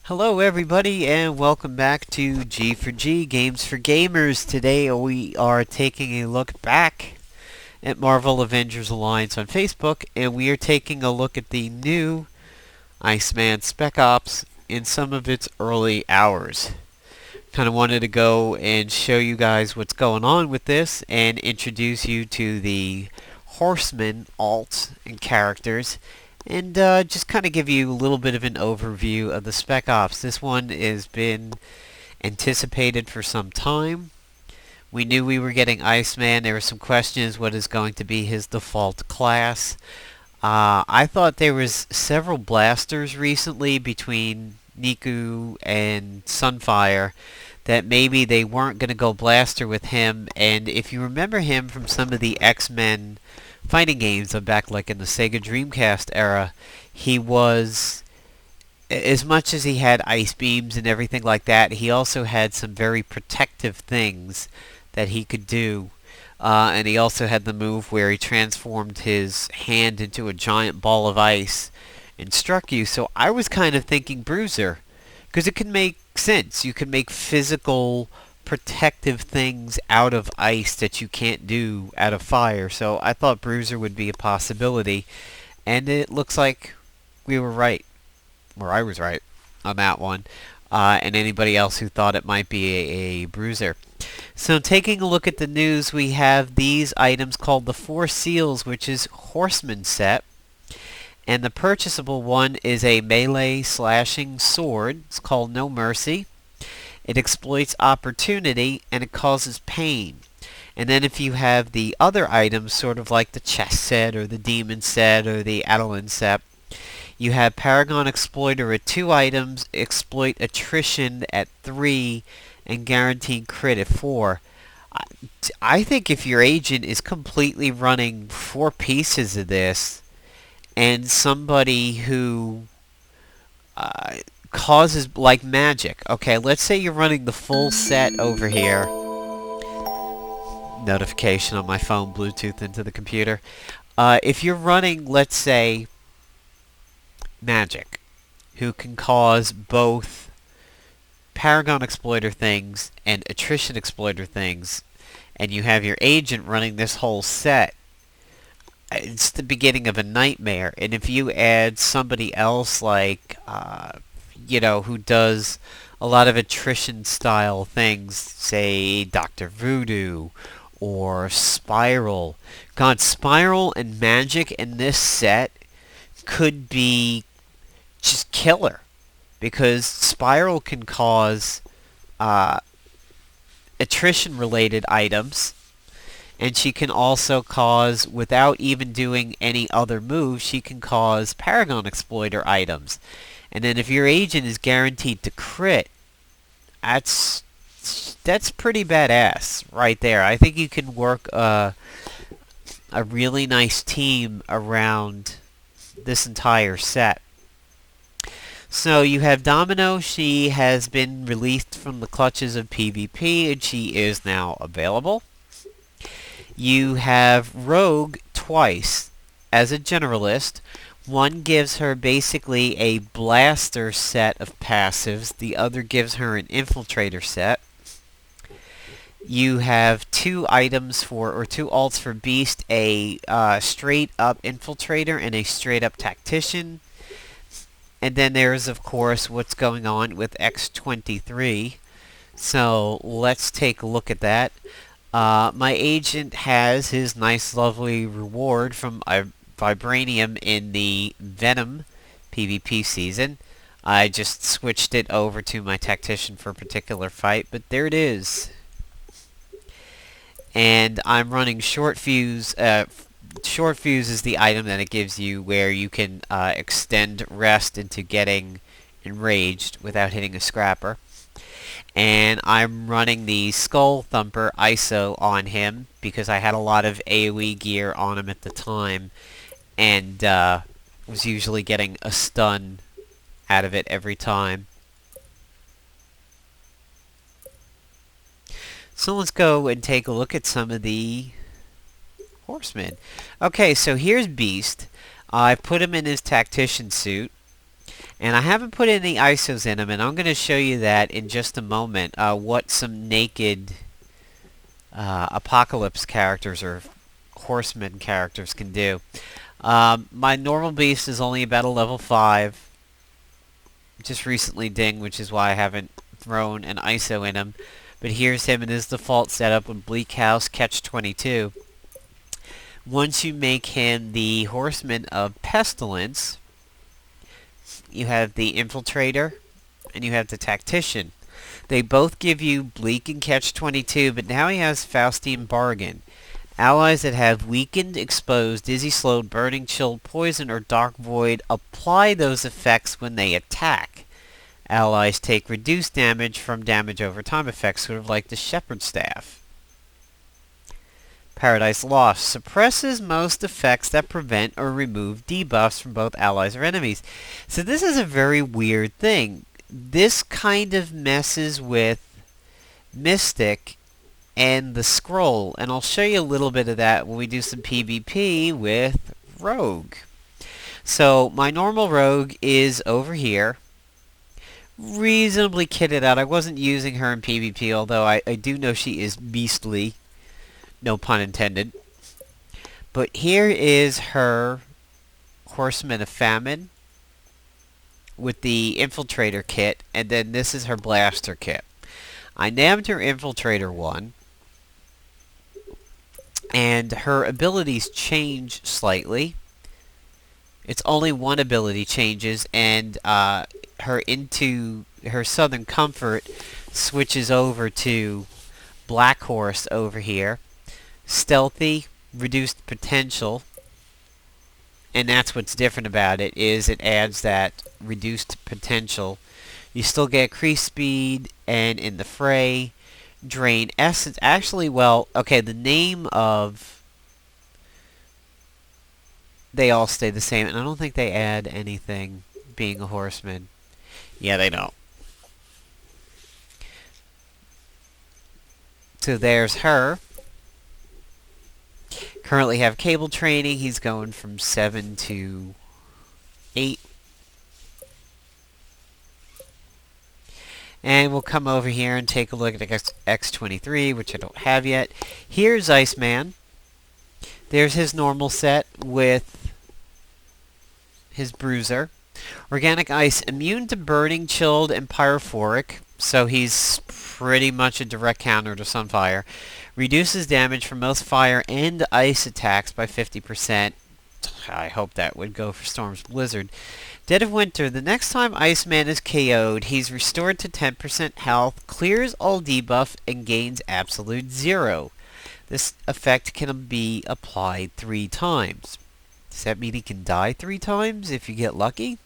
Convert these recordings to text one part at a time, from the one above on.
Hello everybody and welcome back to G for G, Games for Gamers. Today we are taking a look back at Marvel Avengers Alliance on Facebook, and we are taking a look at the new Iceman Spec Ops in some of its early hours. Kind of wanted to go and show you guys what's going on with this and introduce you to the Horsemen alts and characters, and just kind of give you a little bit of an overview of the Spec Ops. This one has been anticipated for some time. We knew we were getting Iceman. There were some questions, what is going to be his default class? I thought there was several blasters recently between Niku and Sunfire that maybe they weren't going to go blaster with him, and if you remember him from some of the X-Men fighting games of back like in the Sega Dreamcast era, he was, as much as he had ice beams and everything like that, he also had some very protective things that he could do. And he also had the move where he transformed his hand into a giant ball of ice and struck you. So I was kind of thinking Bruiser, because it could make sense. You could make physical protective things out of ice that you can't do out of fire. So I thought Bruiser would be a possibility, and it looks like we were right, or I was right on that one, and anybody else who thought it might be a Bruiser. So taking a look at the news, we have these items called the Four Seals, which is Horseman set. And the purchasable one is a melee slashing sword. It's called No Mercy. It exploits opportunity, and it causes pain. And then if you have the other items, sort of like the chest set, or the demon set, or the Adeline set, you have Paragon Exploiter at 2 items, exploit attrition at 3, and guaranteed crit at 4. I think if your agent is completely running 4 pieces of this, and somebody who causes, like magic. Okay, let's say you're running the full set over here. Notification on my phone, Bluetooth into the computer. If you're running, let's say, magic, who can cause both Paragon Exploiter things and Attrition Exploiter things, and you have your agent running this whole set, it's the beginning of a nightmare. And if you add somebody else like, who does a lot of attrition style things, say Dr. Voodoo or Spiral. God, Spiral and Magic in this set could be just killer, because Spiral can cause attrition related items, and she can also cause, without even doing any other moves, she can cause Paragon Exploiter items. And then if your agent is guaranteed to crit, that's pretty badass right there. I think you can work a really nice team around this entire set. So you have Domino. She has been released from the clutches of PvP, and she is now available. You have Rogue twice as a generalist. One gives her basically a blaster set of passives. The other gives her an infiltrator set. You have 2 items for, or 2 alts for Beast, a straight up infiltrator and a straight up tactician. And then there's, of course, what's going on with X-23. So let's take a look at that. My agent has his nice lovely reward from Vibranium in the Venom PvP season. I just switched it over to my Tactician for a particular fight, but there it is. And I'm running Short Fuse. Short Fuse is the item that it gives you where you can extend rest into getting enraged without hitting a scrapper. And I'm running the Skull Thumper ISO on him because I had a lot of AoE gear on him at the time, and was usually getting a stun out of it every time. So let's go and take a look at some of the Horsemen. Okay, so here's Beast. I put him in his Tactician suit, And I haven't put any ISOs in them, and I'm going to show you that in just a moment, what some naked Apocalypse characters or Horseman characters can do. My normal beast is only about a level 5. Just recently dinged, which is why I haven't thrown an ISO in him. But here's him in his default setup with Bleak House, Catch 22. Once you make him the Horseman of Pestilence, you have the Infiltrator, and you have the Tactician. They both give you Bleak and Catch 22, but now he has Faustian Bargain. Allies that have weakened, exposed, dizzy, slowed, burning, chilled, poison, or dark void apply those effects when they attack. Allies take reduced damage from damage over time effects, sort of like the Shepherd's Staff. Paradise Lost suppresses most effects that prevent or remove debuffs from both allies or enemies. So this is a very weird thing. This kind of messes with Mystic and the Scroll, and I'll show you a little bit of that when we do some PvP with Rogue. So my normal Rogue is over here, reasonably kitted out. I wasn't using her in PvP, although I do know she is beastly. No pun intended. But here is her Horseman of Famine with the Infiltrator kit, and then this is her Blaster kit. I named her Infiltrator 1, and her abilities change slightly. It's only one ability changes, and her Southern Comfort switches over to Black Horse over here. Stealthy, reduced potential, and that's what's different about it, is it adds that reduced potential. You still get increased speed, and in the fray, drain essence. Actually, well, okay, the name of... They all stay the same, and I don't think they add anything being a horseman. Yeah, they don't. So there's her. Currently have cable training. He's going from 7 to 8. And we'll come over here and take a look at X23, which I don't have yet. Here's Iceman. There's his normal set with his Bruiser. Organic Ice, immune to burning, chilled, and pyrophoric. So he's pretty much a direct counter to Sunfire. Reduces damage from most fire and ice attacks by 50%. I hope that would go for Storm's Blizzard. Dead of Winter. The next time Iceman is KO'd, he's restored to 10% health, clears all debuff, and gains absolute 0. This effect can be applied 3 times. Does that mean he can die 3 times if you get lucky?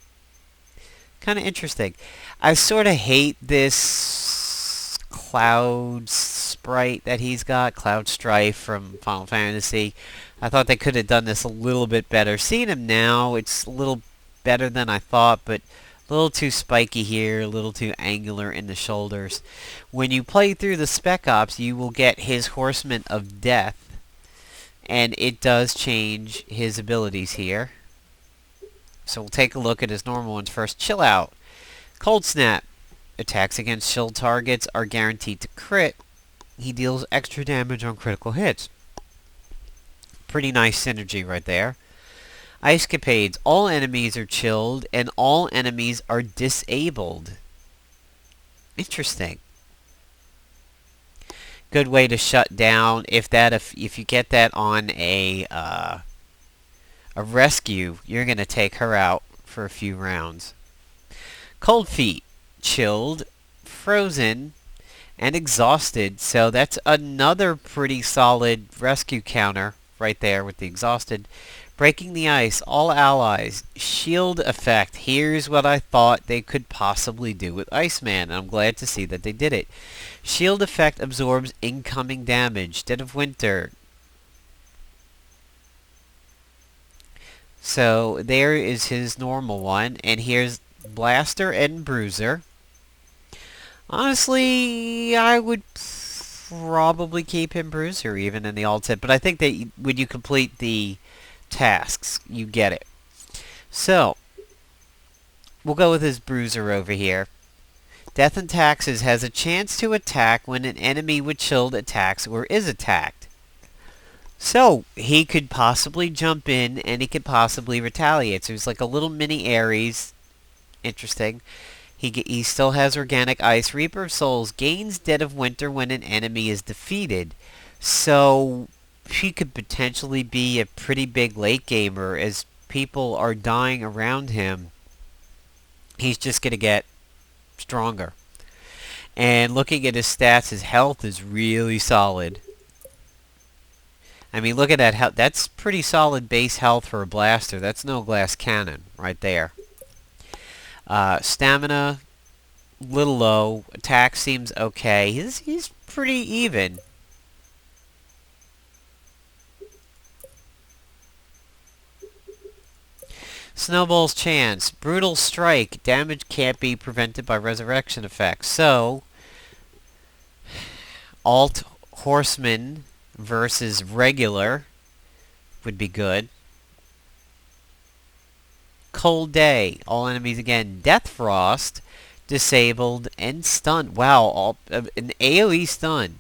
Kind of interesting. I sort of hate this Cloud sprite that he's got, Cloud Strife from Final Fantasy. I thought they could have done this a little bit better. Seeing him now, it's a little better than I thought, but a little too spiky here, a little too angular in the shoulders. When you play through the Spec Ops, you will get his Horseman of Death, and it does change his abilities here. So we'll take a look at his normal ones first. Chill Out. Cold Snap. Attacks against shield targets are guaranteed to crit. He deals extra damage on critical hits. Pretty nice synergy right there. Ice Capades. All enemies are chilled and all enemies are disabled. Interesting. Good way to shut down if you get that on a rescue, you're going to take her out for a few rounds. Cold Feet. Chilled, frozen, and exhausted. So that's another pretty solid rescue counter right there with the exhausted. Breaking the Ice. All allies. Shield effect. Here's what I thought they could possibly do with Iceman, and I'm glad to see that they did it. Shield effect absorbs incoming damage. Dead of Winter. So there is his normal one, and here's Blaster and Bruiser. Honestly, I would probably keep him Bruiser even in the alt-tip, but I think that when you complete the tasks, you get it. So, we'll go with his Bruiser over here. Death and Taxes has a chance to attack when an enemy with chilled attacks or is attacked. So, he could possibly jump in and he could possibly retaliate. So he's like a little mini Ares. Interesting. He still has Organic Ice. Reaper of Souls gains Dead of Winter when an enemy is defeated. So, he could potentially be a pretty big late gamer as people are dying around him. He's just going to get stronger. And looking at his stats, his health is really solid. I mean, look at that health. That's pretty solid base health for a blaster. That's no glass cannon right there. Stamina, little low. Attack seems okay. He's pretty even. Snowball's Chance. Brutal Strike. Damage can't be prevented by resurrection effects. So, Alt-Horsemen versus regular would be good. Cold Day. All enemies again. Death Frost. Disabled and stunned. Wow, an AoE stun.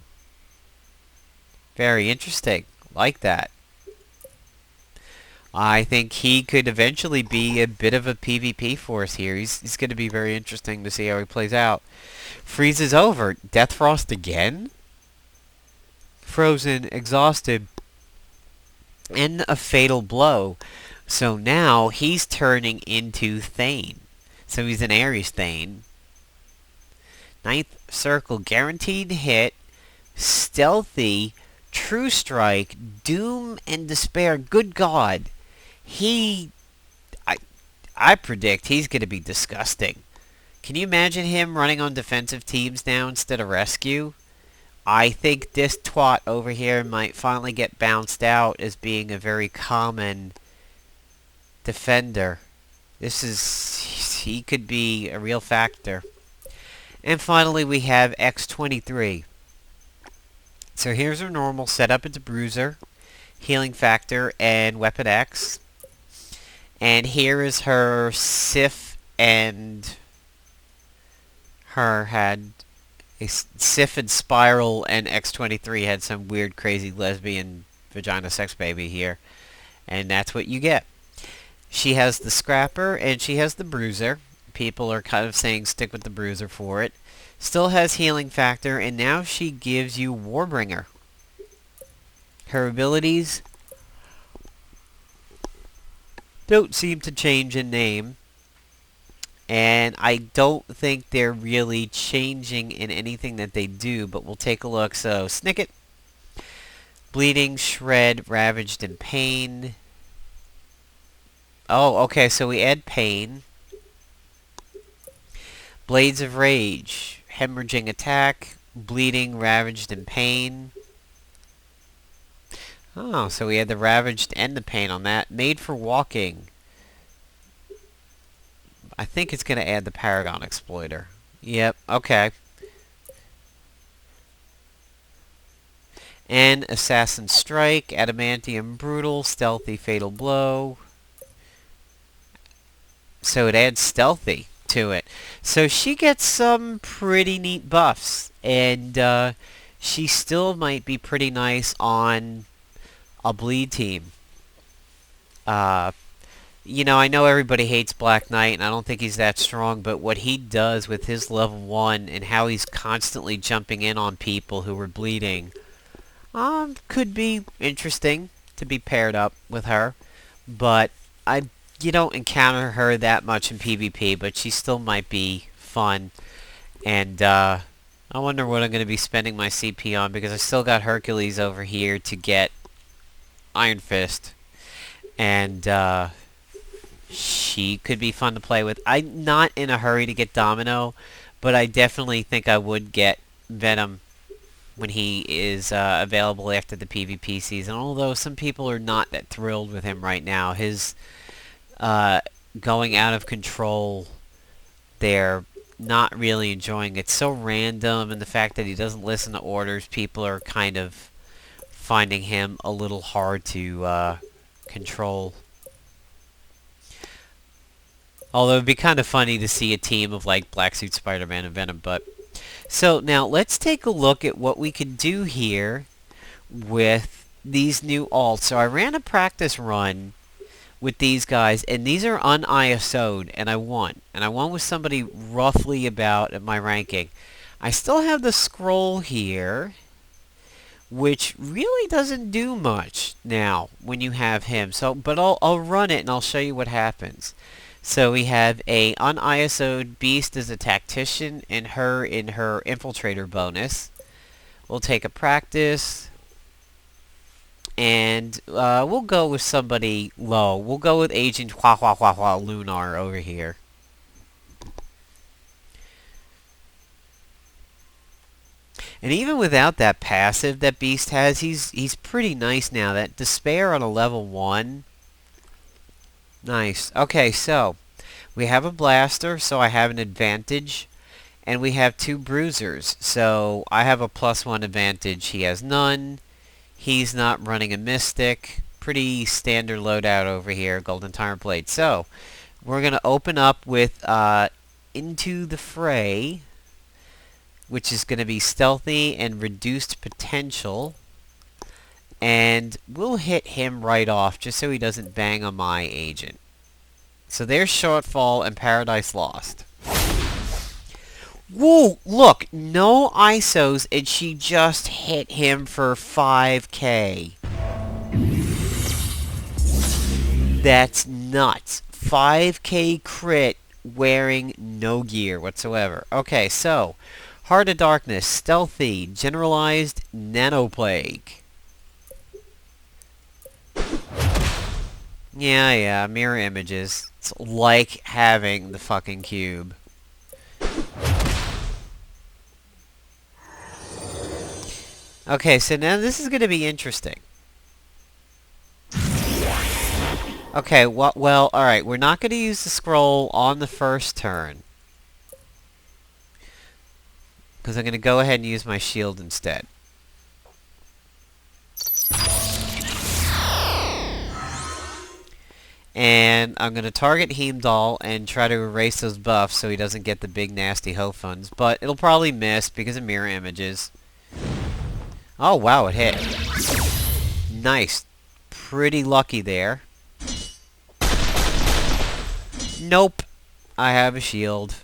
Very interesting. Like that. I think he could eventually be a bit of a PvP force here. He's going to be very interesting to see how he plays out. Freezes over. Death Frost again? Frozen, exhausted, and a fatal blow. So now he's turning into Thane. So he's an Ares Thane. Ninth Circle, guaranteed hit, stealthy, true strike, doom, and despair. Good God. I predict he's going to be disgusting. Can you imagine him running on defensive teams now instead of rescue? I think this twat over here might finally get bounced out as being a very common defender. He could be a real factor. And finally we have X23. So here's her normal setup. It's a Bruiser, Healing Factor, and Weapon X. And here is her Sif, and her had Sif and Spiral, and X23 had some weird, crazy lesbian vagina sex baby here. And that's what you get. She has the Scrapper, and she has the Bruiser. People are kind of saying stick with the Bruiser for it. Still has Healing Factor, and now she gives you Warbringer. Her abilities don't seem to change in name. And I don't think they're really changing in anything that they do, but we'll take a look. So, Snicket, Bleeding, Shred, Ravaged, and Pain. Oh, okay, so we add Pain. Blades of Rage, Hemorrhaging Attack, Bleeding, Ravaged, and Pain. Oh, so we had the Ravaged and the Pain on that. Made for Walking. I think it's going to add the Paragon Exploiter. Yep, okay. And Assassin Strike, Adamantium Brutal, Stealthy Fatal Blow. So it adds Stealthy to it. So she gets some pretty neat buffs. And she still might be pretty nice on a bleed team. You know, I know everybody hates Black Knight, and I don't think he's that strong, but what he does with his level 1 and how he's constantly jumping in on people who are bleeding could be interesting to be paired up with her. But you don't encounter her that much in PvP, but she still might be fun. And I wonder what I'm going to be spending my CP on, because I still got Hercules over here to get Iron Fist. And she could be fun to play with. I'm not in a hurry to get Domino, but I definitely think I would get Venom when he is available after the PvP season, although some people are not that thrilled with him right now. His going out of control, they're not really enjoying it. It's so random, and the fact that he doesn't listen to orders, people are kind of finding him a little hard to control. Although it'd be kind of funny to see a team of like Black Suit Spider-Man and Venom, but... So now let's take a look at what we can do here with these new alts. So I ran a practice run with these guys, and these are un-ISO'd, and I won. And I won with somebody roughly about at my ranking. I still have the scroll here, which really doesn't do much now when you have him. So, but I'll run it and I'll show you what happens. So we have a un-ISO'd Beast as a tactician and her in her infiltrator bonus. We'll take a practice. And we'll go with somebody low. We'll go with Agent Lunar over here. And even without that passive that Beast has, he's pretty nice now. That Despair on a level 1. Nice. Okay, so we have a Blaster, so I have an advantage. And we have 2 Bruisers, so I have a +1 advantage. He has none. He's not running a Mystic. Pretty standard loadout over here, Golden Tyrant Blade. So, we're going to open up with Into the Fray, which is going to be stealthy and reduced potential. And we'll hit him right off, just so he doesn't bang on my agent. So there's Shortfall and Paradise Lost. Whoa, look, no ISOs, and she just hit him for 5k. That's nuts. 5k crit wearing no gear whatsoever. Okay, so, Heart of Darkness, Stealthy, Generalized Nanoplague. Yeah, mirror images. It's like having the fucking cube. Okay, so now this is going to be interesting. Okay, well, alright, we're not going to use the scroll on the first turn. Because I'm going to go ahead and use my shield instead. And I'm going to target Heimdall and try to erase those buffs so he doesn't get the big nasty Ho-Funs. But it'll probably miss because of mirror images. Oh, wow, it hit. Nice. Pretty lucky there. Nope. I have a shield.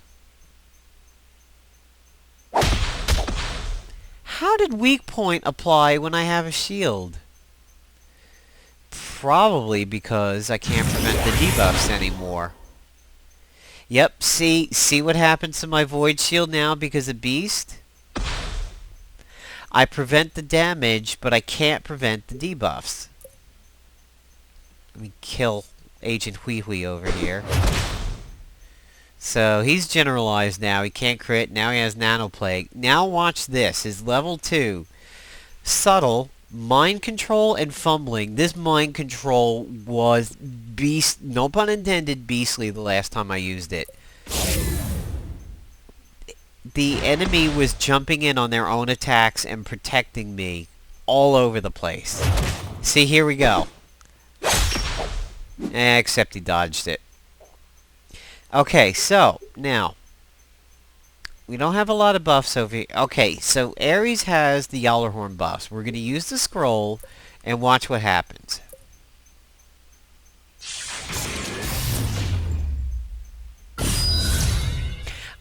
How did weak point apply when I have a shield? Probably because I can't prevent the debuffs anymore. Yep, see what happens to my void shield now because of Beast? I prevent the damage, but I can't prevent the debuffs. Let me kill Agent Hui over here. So, he's generalized now. He can't crit. Now he has Nanoplague. Now watch this. His level 2. Subtle, Mind Control, and Fumbling. This Mind Control was beast... No pun intended, beastly the last time I used it. The enemy was jumping in on their own attacks and protecting me all over the place. See, here we go. Except he dodged it. Okay, so, now. We don't have a lot of buffs over here. Okay, so Ares has the Gjallarhorn buffs. We're going to use the scroll and watch what happens.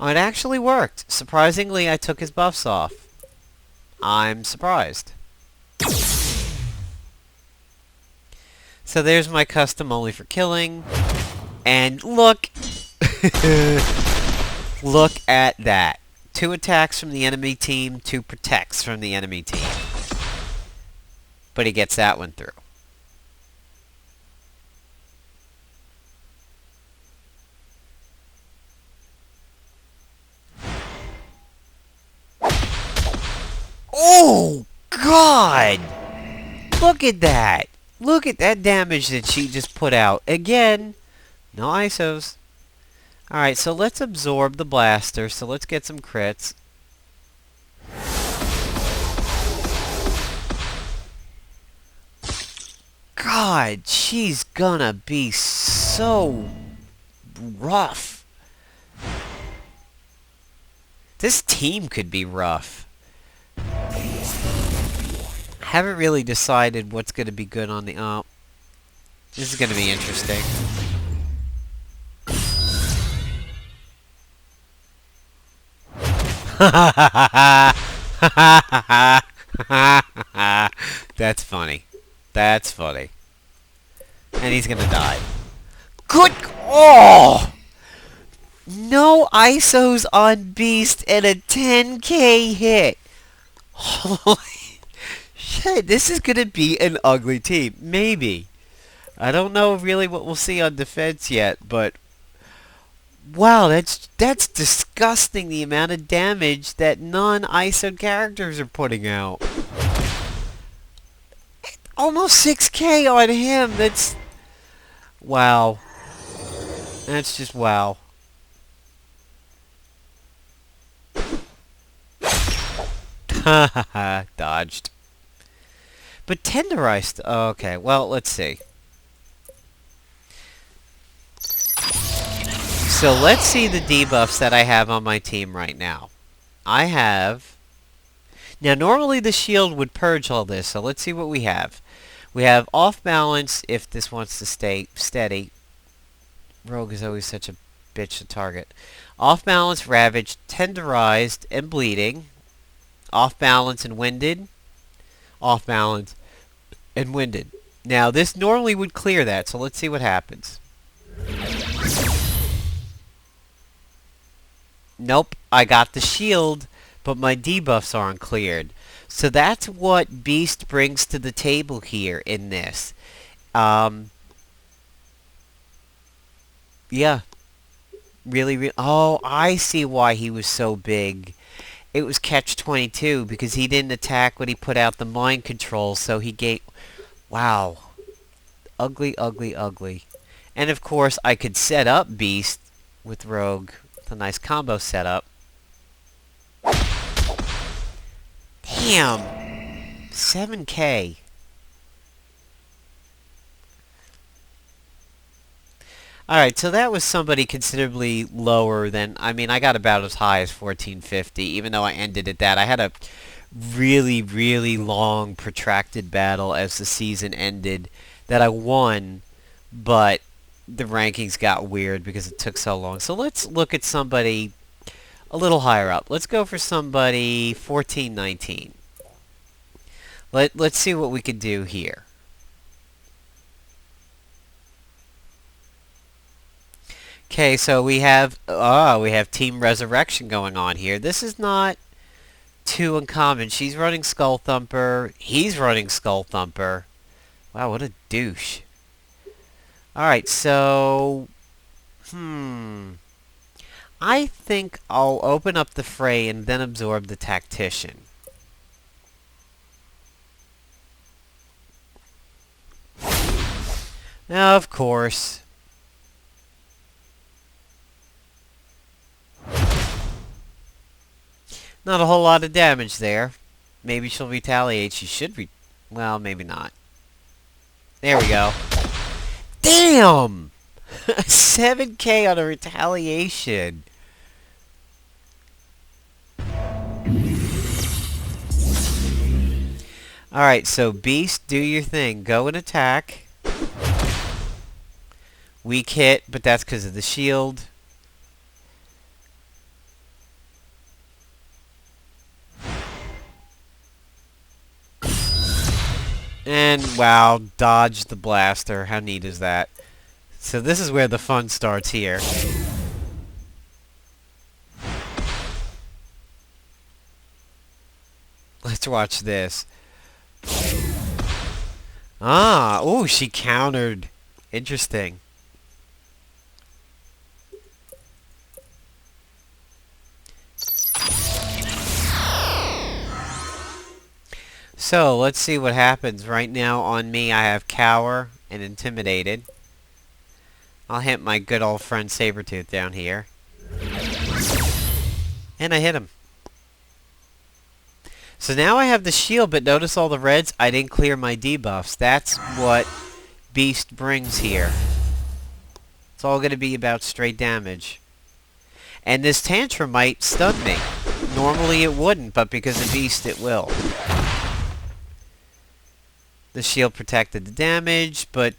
Oh, it actually worked. Surprisingly, I took his buffs off. I'm surprised. So there's my custom only for killing. And look! Look at that. 2 attacks from the enemy team, 2 protects from the enemy team. But he gets that one through. Oh, God! Look at that! Look at that damage that she just put out. Again, no ISOs. Alright, so let's absorb the blaster. So let's get some crits. God, she's gonna be so rough. This team could be rough. Haven't really decided what's going to be good on the... Oh. This is going to be interesting. That's funny. That's funny. And he's going to die. Good... Oh! No ISOs on Beast and a 10k hit. Holy shit, this is going to be an ugly team. Maybe. I don't know really what we'll see on defense yet, but... Wow, that's disgusting, the amount of damage that non-ISO characters are putting out. Almost 6k on him, that's... Wow. That's just wow. Haha, dodged. But tenderized... Okay, well, let's see. So let's see the debuffs that I have on my team right now. I have... Now, normally the shield would purge all this, so let's see what we have. We have off balance if this wants to stay steady. Rogue is always such a bitch to target. Off balance, ravaged, tenderized, and bleeding. Off balance and winded. Off balance and winded. Now, this normally would clear that, so let's see what happens. Nope, I got the shield, but my debuffs aren't cleared. So that's what Beast brings to the table here in this. Yeah. Really, oh, I see why he was so big. It was catch-22 because he didn't attack when he put out the mind control, so he gave... Wow. Ugly, ugly, ugly. And of course, I could set up Beast with Rogue. It's a nice combo setup. Damn! 7k. Alright, so that was somebody considerably lower than... I mean, I got about as high as 1450, even though I ended at that. I had a really, really long, protracted battle as the season ended that I won, but the rankings got weird because it took so long. So let's look at somebody a little higher up. Let's go for somebody 1419. Let's see what we can do here. Okay, so we have Team Resurrection going on here. This is not too uncommon. She's running Skull Thumper. He's running Skull Thumper. Wow, what a douche. Alright, so... I think I'll open up the fray and then absorb the Tactician. Now, of course... Not a whole lot of damage there. Maybe she'll retaliate. She should well, maybe not. There we go. Damn! 7k on a retaliation. Alright, so Beast, do your thing. Go and attack. Weak hit, but that's because of the shield. And, wow, dodged the blaster. How neat is that? So this is where the fun starts here. Let's watch this. Ah, ooh, she countered. Interesting. So, let's see what happens. Right now on me, I have Cower and Intimidated. I'll hit my good old friend Sabretooth down here. And I hit him. So now I have the shield, but notice all the reds? I didn't clear my debuffs. That's what Beast brings here. It's all going to be about straight damage. And this Tantrum might stun me. Normally it wouldn't, but because of Beast it will. The shield protected the damage, but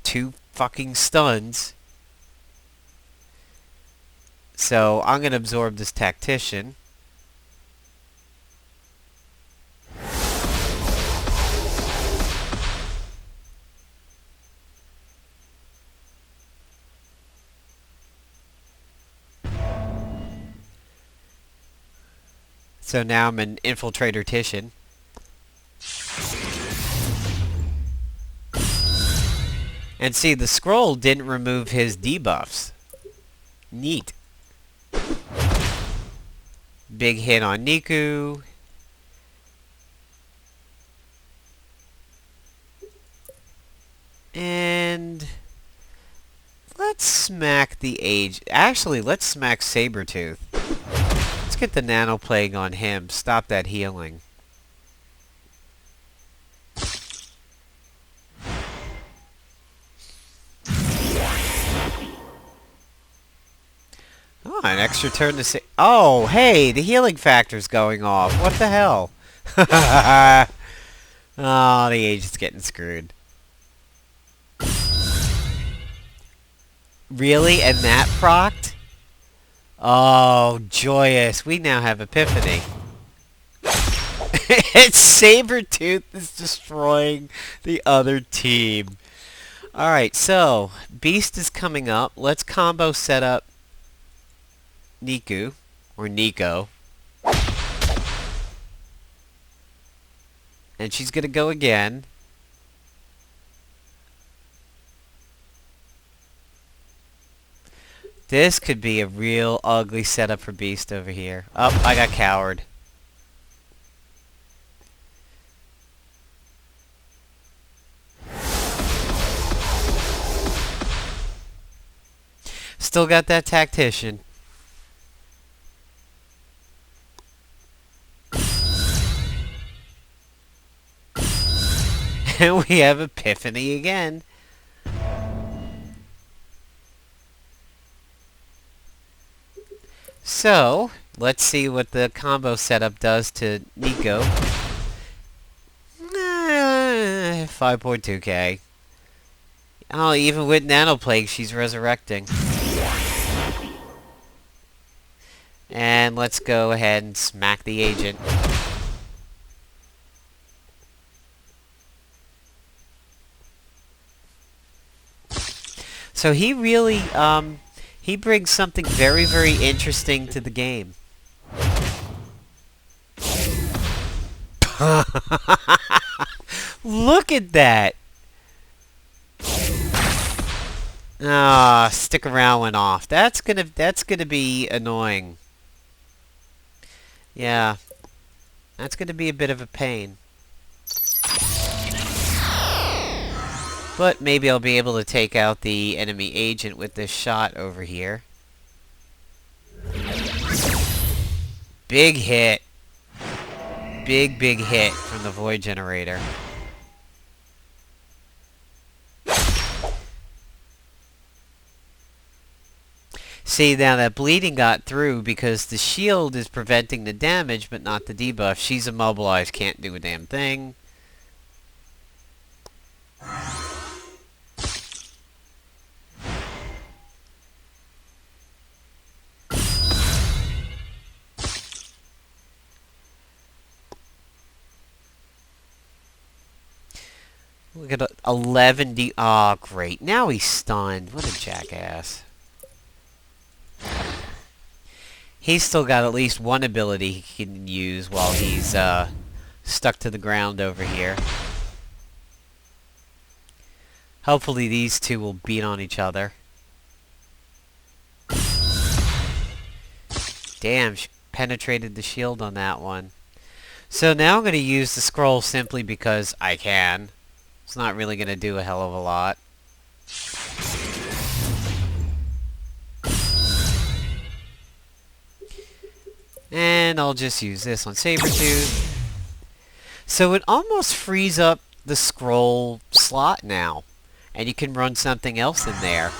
2 fucking stuns. So I'm going to absorb this Tactician. So now I'm an Infiltrator-tician. And see, the scroll didn't remove his debuffs. Neat. Big hit on Niku. And let's smack the Age. Actually, let's smack Sabretooth. Let's get the Nano Plague on him. Stop that healing. Oh, an extra turn to say. Oh, hey, the healing factor's going off. What the hell? Oh, the agent's getting screwed. Really? And that procced? Oh, joyous. We now have Epiphany. And Sabretooth is destroying the other team. Alright, so Beast is coming up. Let's combo set up Niku, or Nico. And she's gonna go again. This could be a real ugly setup for Beast over here. Oh, I got cowered. Still got that Tactician. And we have Epiphany again. So, let's see what the combo setup does to Nico. 5.2k. Oh, even with Nano Plague, she's resurrecting. And let's go ahead and smack the agent. So he really, he brings something very, very interesting to the game. Look at that! Ah, stick around went off. That's gonna be annoying. Yeah. That's gonna be a bit of a pain. But maybe I'll be able to take out the enemy agent with this shot over here. Big hit. Big hit from the Void Generator. See, now that bleeding got through because the shield is preventing the damage but not the debuff. She's immobilized, can't do a damn thing. Look at 11 D. Oh, great. Now he's stunned. What a jackass. He's still got at least one ability he can use while he's stuck to the ground over here. Hopefully these two will beat on each other. Damn, she penetrated the shield on that one. So now I'm going to use the scroll simply because I can. It's not really going to do a hell of a lot. And I'll just use this on Sabretooth. So it almost frees up the scroll slot now. And you can run something else in there.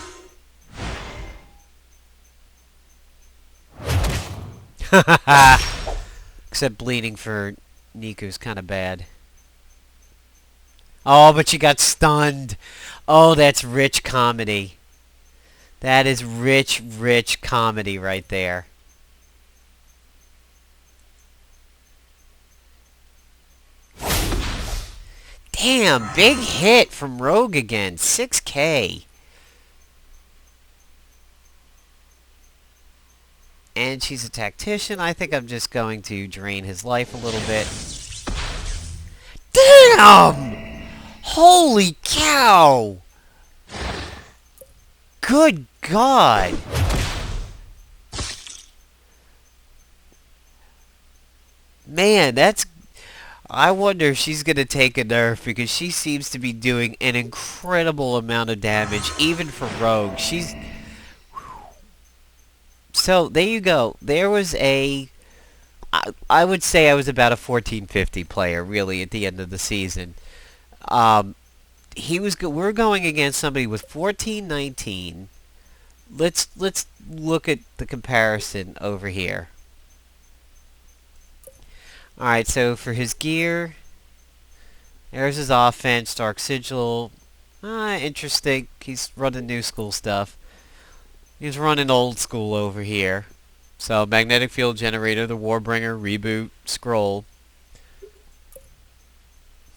Except bleeding for Niku's kind of bad. Oh, but she got stunned. Oh, that's rich comedy. That is rich, rich comedy right there. Damn, big hit from Rogue again. 6K. And she's a tactician. I think I'm just going to drain his life a little bit. Damn! Holy cow! Good God! Man, that's... I wonder if she's going to take a nerf, because she seems to be doing an incredible amount of damage, even for Rogue. She's... So, there you go. There was a... I would say I was about a 1450 player, really, at the end of the season. We're going against somebody with 1419. Let's look at the comparison over here. Alright, so for his gear, there's his offense, Dark Sigil. Interesting. He's running new school stuff. He's running old school over here. So, Magnetic Field Generator, the Warbringer, Reboot, Scroll.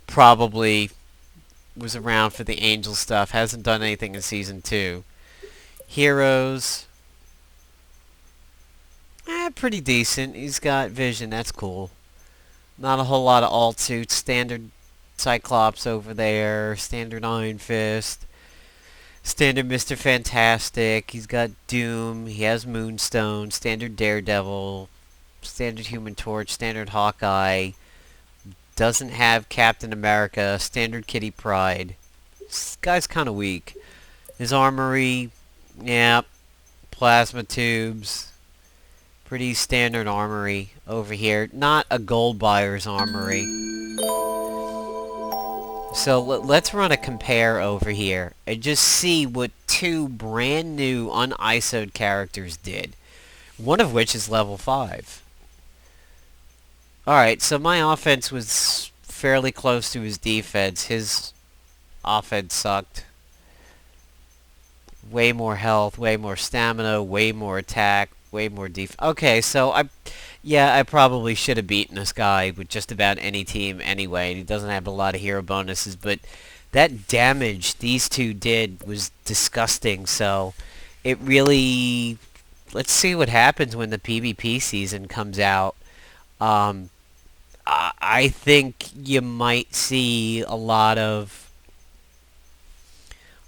Probably was around for the Angel stuff. Hasn't done anything in Season 2. Heroes. Pretty decent. He's got Vision. That's cool. Not a whole lot of alt suits. Standard Cyclops over there. Standard Iron Fist. Standard Mr. Fantastic. He's got Doom. He has Moonstone. Standard Daredevil. Standard Human Torch. Standard Hawkeye. Doesn't have Captain America. Standard Kitty Pryde. This guy's kind of weak. His armory. Yeah. Plasma tubes. Pretty standard armory over here. Not a gold buyer's armory. So let's run a compare over here and just see what two brand new un-ISO'd characters did. One of which is level 5. Alright, so my offense was fairly close to his defense. His offense sucked. Way more health, way more stamina, way more attack, way more defense. Okay, so I probably should have beaten this guy with just about any team anyway. He doesn't have a lot of hero bonuses, but that damage these two did was disgusting. So it really... Let's see what happens when the PvP season comes out. I think you might see a lot of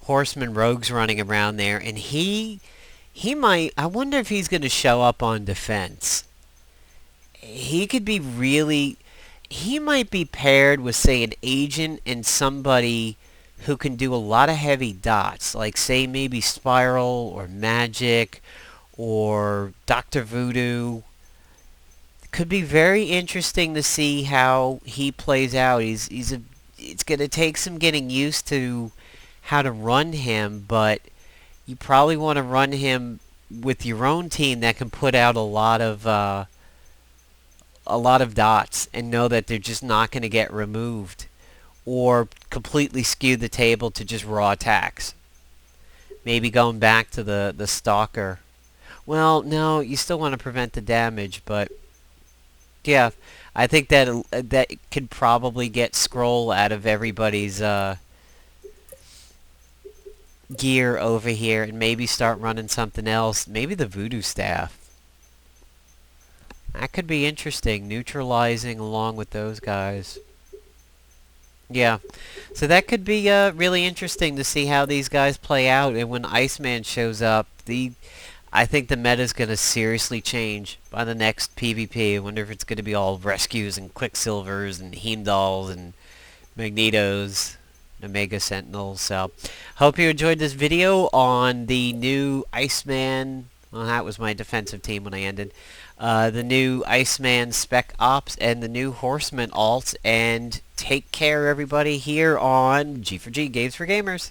Horseman Rogues running around there, and he might... I wonder if he's going to show up on defense. He could be really... He might be paired with, say, an agent and somebody who can do a lot of heavy dots. Like, say, maybe Spiral or Magic or Dr. Voodoo. Could be very interesting to see how he plays out. It's going to take some getting used to how to run him, but you probably want to run him with your own team that can put out a lot of dots and know that they're just not going to get removed, or completely skew the table to just raw attacks. Maybe going back to the Stalker. Well, no, you still want to prevent the damage, but yeah, I think that could probably get Scroll out of everybody's gear over here and maybe start running something else. Maybe the Voodoo Staff. That could be interesting, neutralizing along with those guys. Yeah, so that could be really interesting to see how these guys play out, and when Iceman shows up, I think the meta's going to seriously change by the next PvP. I wonder if it's going to be all Rescues and Quicksilvers and Heimdalls and Magnetos, Omega Sentinels. So, hope you enjoyed this video on the new Iceman. Well, that was my defensive team when I ended. The new Iceman Spec Ops and the new Horseman alts. And take care, everybody, here on G4G Games for Gamers.